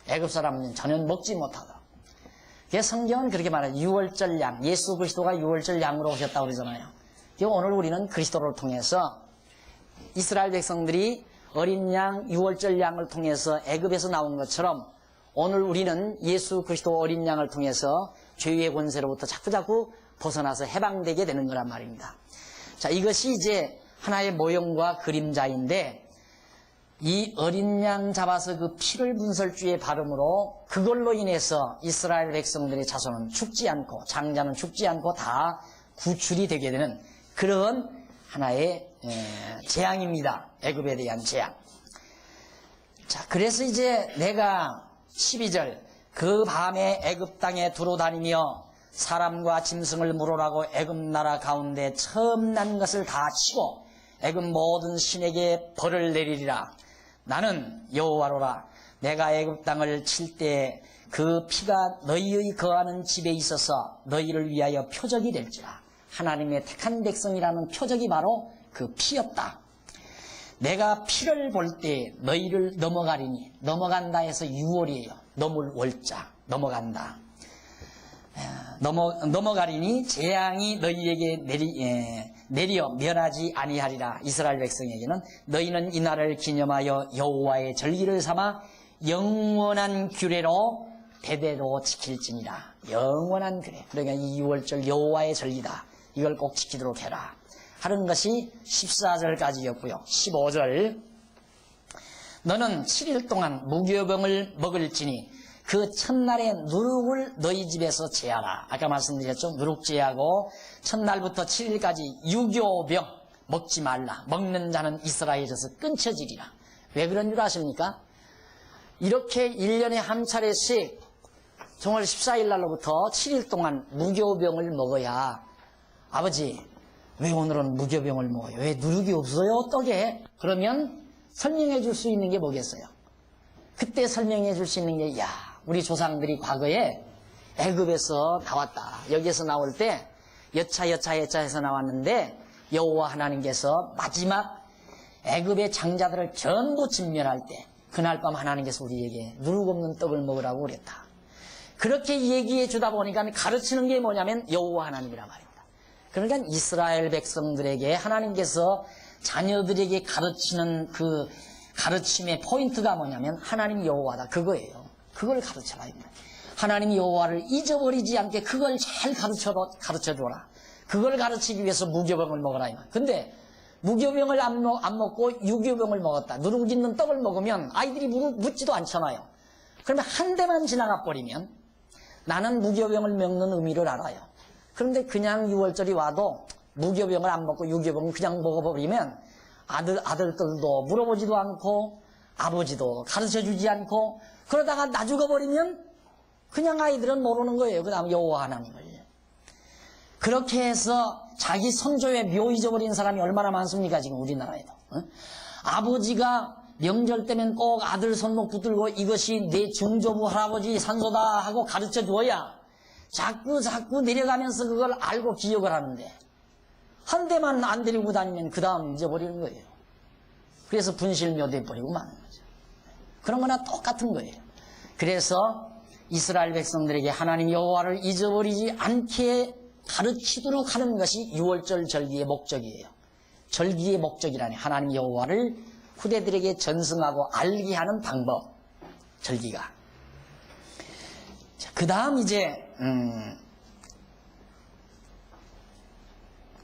애굽 사람은 전혀 먹지 못하도록. 그래서 성경은 그렇게 말해요. 유월절 양, 예수 그리스도가 유월절 양으로 오셨다고 그러잖아요. 오늘 우리는 그리스도를 통해서 이스라엘 백성들이 어린 양, 유월절 양을 통해서 애굽에서 나온 것처럼 오늘 우리는 예수 그리스도 어린 양을 통해서 죄의 권세로부터 자꾸자꾸 벗어나서 해방되게 되는 거란 말입니다. 자, 이것이 이제 하나의 모형과 그림자인데 이 어린 양 잡아서 그 피를 문설주에 바름으로 그걸로 인해서 이스라엘 백성들의 자손은 죽지 않고 장자는 죽지 않고 다 구출이 되게 되는 그런 하나의 재앙입니다. 애굽에 대한 재앙. 자, 그래서 이제 내가 12절 그 밤에 애굽 땅에 두루다니며 사람과 짐승을 물어라고 애굽 나라 가운데 처음 난 것을 다 치고 애굽 모든 신에게 벌을 내리리라. 나는 여호와로라. 내가 애굽 땅을 칠 때 그 피가 너희의 거하는 집에 있어서 너희를 위하여 표적이 될지라. 하나님의 택한 백성이라는 표적이 바로 그 피였다. 내가 피를 볼 때 너희를 넘어가리니, 넘어간다 해서 6월이에요. 넘을 월자, 넘어간다. 넘어가리니 재앙이 너희에게 내려 멸하지 아니하리라. 이스라엘 백성에게는 너희는 이 날을 기념하여 여호와의 절기를 삼아 영원한 규례로 대대로 지킬지니라. 영원한 규례. 그러니까 이 6월절 여호와의 절기다. 이걸 꼭 지키도록 해라. 하는 것이 14절까지였고요. 15절 너는 7일 동안 무교병을 먹을지니 그 첫날에 누룩을 너희 집에서 제하라. 아까 말씀드렸죠. 누룩 제하고 첫날부터 7일까지 유교병 먹지 말라. 먹는 자는 이스라엘에서 끊쳐지리라. 왜 그런 줄 아십니까? 이렇게 1년에 한 차례씩 정월 14일 날로부터 7일 동안 무교병을 먹어야 아버지 왜 오늘은 무교병을 먹어요? 왜 누룩이 없어요? 떡에? 그러면 설명해 줄 수 있는 게 뭐겠어요? 그때 설명해 줄 수 있는 게 우리 조상들이 과거에 애굽에서 나왔다. 여기에서 나올 때 여차해서 나왔는데 여호와 하나님께서 마지막 애굽의 장자들을 전부 진멸할 때 그날 밤 하나님께서 우리에게 누룩 없는 떡을 먹으라고 그랬다. 그렇게 얘기해 주다 보니까 가르치는 게 뭐냐면 여호와 하나님이란 말입니다. 그러니까 이스라엘 백성들에게 하나님께서 자녀들에게 가르치는 그 가르침의 포인트가 뭐냐면 하나님 여호와다. 그거예요. 그걸 가르쳐라. 하나님 여호와를 잊어버리지 않게 그걸 잘 가르쳐줘라. 그걸 가르치기 위해서 무교병을 먹어라. 근데 무교병을 안 먹고 유교병을 먹었다. 누룩 있는 떡을 먹으면 아이들이 묻지도 않잖아요. 그러면 한 대만 지나가 버리면 나는 무교병을 먹는 의미를 알아요. 그런데 그냥 6월절이 와도 무교병을 안 먹고 유교병을 그냥 먹어버리면 아들들도 물어보지도 않고 아버지도 가르쳐주지 않고 그러다가 나 죽어버리면 그냥 아이들은 모르는 거예요. 그 다음 여호와 하나님을. 그렇게 해서 자기 선조에 묘 잊어버린 사람이 얼마나 많습니까? 지금 우리나라에도. 아버지가 명절 때면 꼭 아들 손목 붙들고 이것이 내 증조부 할아버지 산소다 하고 가르쳐 주어야 자꾸 내려가면서 그걸 알고 기억을 하는데 한 대만 안 데리고 다니면 그 다음 잊어버리는 거예요. 그래서 분실묘돼 버리고 마는 거죠. 그런 거나 똑같은 거예요. 그래서 이스라엘 백성들에게 하나님 여호와를 잊어버리지 않게 가르치도록 하는 것이 6월절 절기의 목적이에요. 절기의 목적이라니 하나님 여호와를 후대들에게 전승하고 알게 하는 방법. 절기가. 그 다음 이제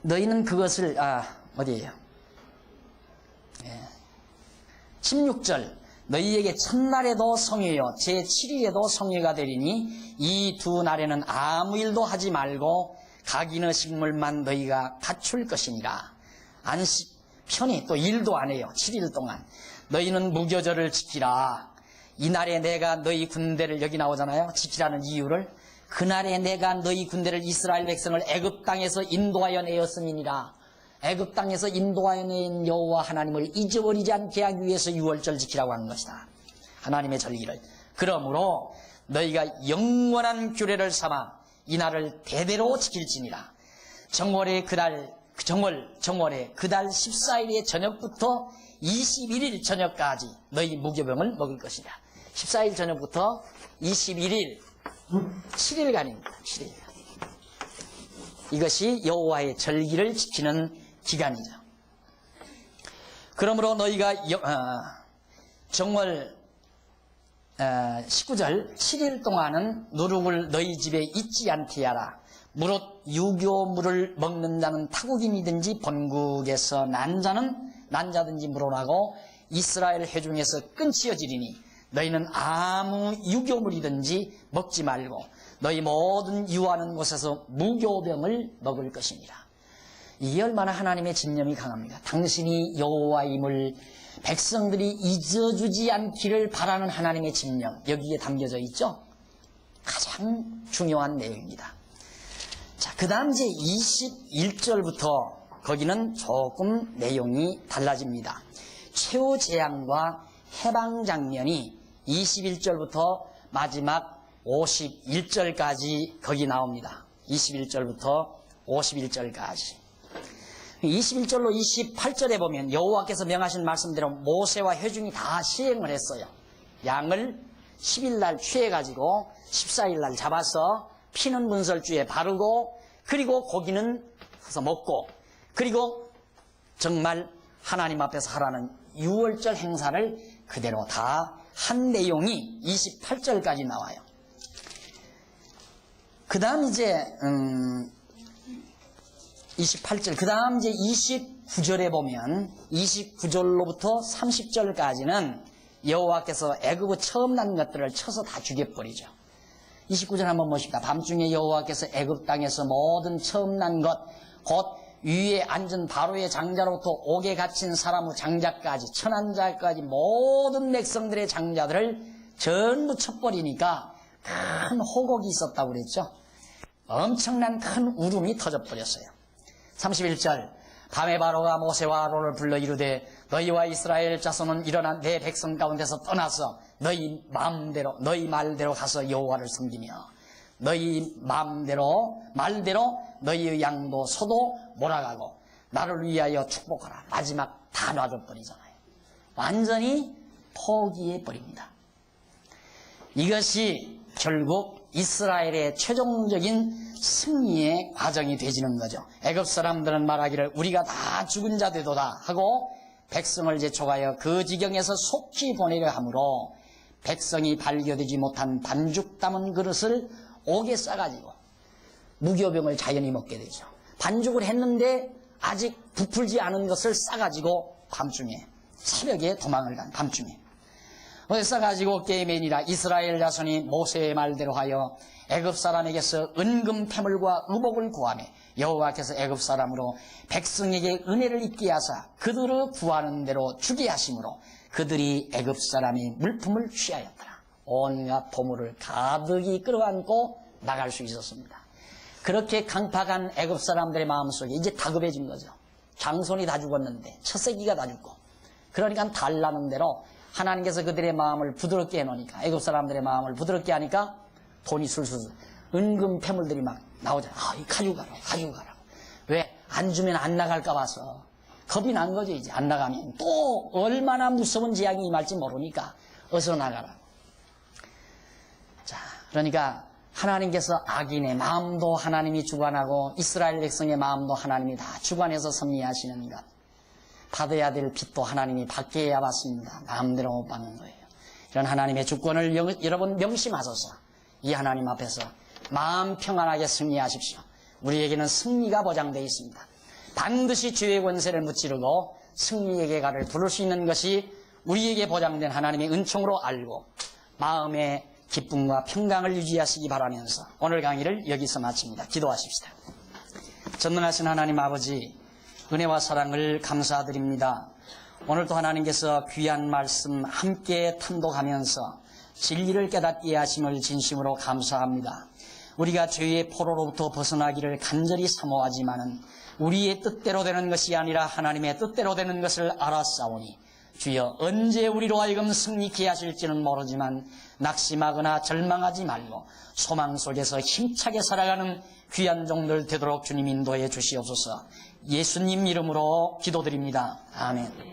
너희는 그것을 어디에요? 16절 너희에게 첫날에도 성회요 제7일에도 성회가 되리니 이 두 날에는 아무 일도 하지 말고 각인의 식물만 너희가 갖출 것이니라. 편히 또 일도 안 해요. 7일 동안. 너희는 무교절을 지키라. 이날에 내가 너희 군대를, 여기 나오잖아요. 지키라는 이유를. 그날에 내가 너희 군대를, 이스라엘 백성을 애굽 땅에서 인도하여 내었음이니라. 애굽 땅에서 인도하여 낸 여호와 하나님을 잊어버리지 않게 하기 위해서 유월절 지키라고 하는 것이다. 하나님의 절기를. 그러므로 너희가 영원한 규례를 삼아 이날을 대대로 지킬지니라. 정월의 그달, 정월의 그달 14일의 저녁부터 21일 저녁까지 너희 무교병을 먹을 것이다. 14일 저녁부터 21일 7일간입니다. 7일간. 이것이 여호와의 절기를 지키는 기간이죠. 그러므로 너희가 정월 19절 7일 동안은 누룩을 너희 집에 잊지 않게 하라. 무릇 유교물을 먹는 자는 타국인이든지 본국에서 난자든지 물어나고 이스라엘 회중에서 끊지어지리니 너희는 아무 유교물이든지 먹지 말고 너희 모든 유하는 곳에서 무교병을 먹을 것이니라. 이게 얼마나 하나님의 집념이 강합니다. 당신이 여호와임을 백성들이 잊어주지 않기를 바라는 하나님의 집념, 여기에 담겨져 있죠. 가장 중요한 내용입니다. 자, 그 다음 이제 21절부터 거기는 조금 내용이 달라집니다. 최후 재앙과 해방 장면이 21절부터 마지막 51절까지 거기 나옵니다. 21절부터 51절까지. 21절로 28절에 보면 여호와께서 명하신 말씀대로 모세와 회중이 다 시행을 했어요. 양을 10일날 취해가지고 14일날 잡아서 피는 문설주에 바르고, 그리고 고기는 해서 먹고, 그리고 정말 하나님 앞에서 하라는 유월절 행사를 그대로 다 한 내용이 28절까지 나와요. 그 다음 이제 28절, 그 다음 이제 29절에 보면 29절로부터 30절까지는 여호와께서 애굽의 처음 난 것들을 쳐서 다 죽여버리죠. 29절 한번 보십시다. 밤중에 여호와께서 애굽 땅에서 모든 처음 난 것, 곧 위에 앉은 바로의 장자로부터 옥에 갇힌 사람의 장자까지, 천한자까지 모든 백성들의 장자들을 전부 쳐버리니까 큰 호곡이 있었다고 그랬죠. 엄청난 큰 울음이 터져버렸어요. 31절, 밤에 바로가 모세와 아론을 불러 이르되 너희와 이스라엘 자손은 일어나 내 백성 가운데서 떠나서 너희 마음대로, 너희 말대로 가서 여호와를 섬기며 너희 마음대로, 말대로 너희의 양도 소도 몰아가고 나를 위하여 축복하라. 마지막 다 놔줘버리잖아요. 완전히 포기해버립니다. 이것이 결국 이스라엘의 최종적인 승리의 과정이 되지는 거죠. 애굽 사람들은 말하기를 우리가 다 죽은 자 되도다 하고 백성을 재촉하여 그 지경에서 속히 보내려 하므로 백성이 발견되지 못한 반죽 담은 그릇을 옥에 싸가지고 무교병을 자연히 먹게 되죠. 반죽을 했는데 아직 부풀지 않은 것을 싸가지고 밤중에, 새벽에 도망을 간 밤중에 싸가지고 게임이니라. 이스라엘 자손이 모세의 말대로 하여 애굽 사람에게서 은금 패물과 의복을 구하매 여호와께서 애굽 사람으로 백성에게 은혜를 입게 하사 그들을 구하는 대로 주게 하심으로 그들이 애굽 사람의 물품을 취하였더라. 온갖 보물을 가득히 끌어안고 나갈 수 있었습니다. 그렇게 강팍한 애굽 사람들의 마음속에 이제 다급해진 거죠. 장손이 다 죽었는데 첫새끼가 다 죽고, 그러니까 달라는 대로 하나님께서 그들의 마음을 부드럽게 해놓으니까, 애굽 사람들의 마음을 부드럽게 하니까 돈이 술술 은금 패물들이 막 나오잖아요. 가지고 가라고. 왜? 안 주면 안 나갈까 봐서 겁이 난 거죠. 이제 안 나가면 또 얼마나 무서운 재앙이 임할지 모르니까 어서 나가라고. 자, 그러니까 하나님께서 악인의 마음도 하나님이 주관하고 이스라엘 백성의 마음도 하나님이 다 주관해서 섭리하시는 것. 받아야 될 빚도 하나님이 받게 해야 받습니다. 마음대로 못 받는 거예요. 이런 하나님의 주권을 여러분 명심하소서 이 하나님 앞에서 마음 평안하게 승리하십시오. 우리에게는 승리가 보장되어 있습니다. 반드시 죄의 권세를 무찌르고 승리의 계가를 부를 수 있는 것이 우리에게 보장된 하나님의 은총으로 알고 마음의 기쁨과 평강을 유지하시기 바라면서 오늘 강의를 여기서 마칩니다. 기도하십시다. 전능하신 하나님 아버지, 은혜와 사랑을 감사드립니다. 오늘도 하나님께서 귀한 말씀 함께 탐독하면서 진리를 깨닫게 하심을 진심으로 감사합니다. 우리가 죄의 포로로부터 벗어나기를 간절히 사모하지만은 우리의 뜻대로 되는 것이 아니라 하나님의 뜻대로 되는 것을 알았사오니 주여 언제 우리로 하여금 승리케 하실지는 모르지만 낙심하거나 절망하지 말고 소망 속에서 힘차게 살아가는 귀한 종들 되도록 주님 인도해 주시옵소서. 예수님 이름으로 기도드립니다. 아멘.